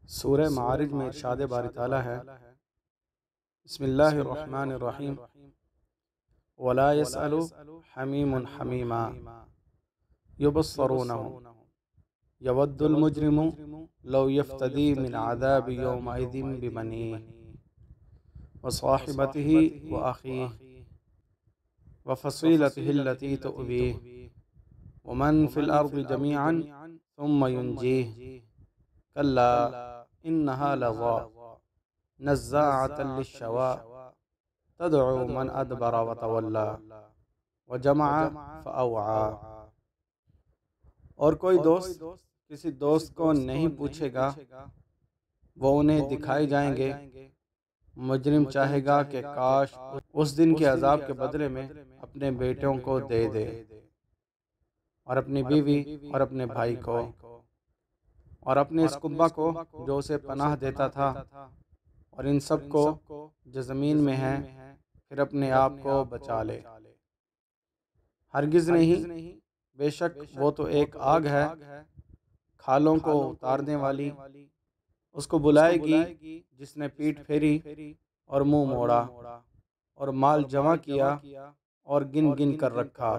سورہ معارج میں ارشاد باری تعالیٰ ہے، بسم اللہ الرحمن الرحیم، وَلَا يَسْأَلُ حَمِيمٌ حَمِيمًا يُبَصَّرُونَهُمْ يَوَدُّ الْمُجْرِمُ لَوْ يَفْتَدِي مِنْ عَذَابِ يَوْمَئِذٍ بِبَنِيهِ وَصَاحِبَتِهِ وَأَخِيهِ وَفَصِيلَتِهِ الَّتِي تُؤْوِيهِ وَمَنْ فِي الْأَرْضِ جَمِيعًا ثُمَّ يُنْجِيهِ كَلَّا إِنَّهَا لَظَىٰ نَزَّاعَةً لِلشَّوَىٰ تَدْعُو مَنْ أَدْبَرَ وَتَوَلَّىٰ وَجَمَعَ فَأَوْعَىٰ۔ اور کوئی دوست کسی دوست کو نہیں پوچھے گا، وہ انہیں دکھائے جائیں گے۔ مجرم چاہے گا کہ کاش اس دن کے عذاب کے بدلے میں اپنے بیٹوں کو دے دے، اور اپنی بیوی اور اپنے بھائی کو، اور اپنے اس قبہ کو جو اسے پناہ دیتا تھا، اور ان سب کو جو زمین میں ہیں، پھر اپنے آپ کو بچا لے۔ ہرگز نہیں، بے شک وہ تو ایک آگ ہے، کھالوں کو اتارنے والی۔ اس کو بلائے گی جس نے پیٹھ پھیری اور منہ موڑا، اور مال جمع کیا اور گن گن کر رکھا۔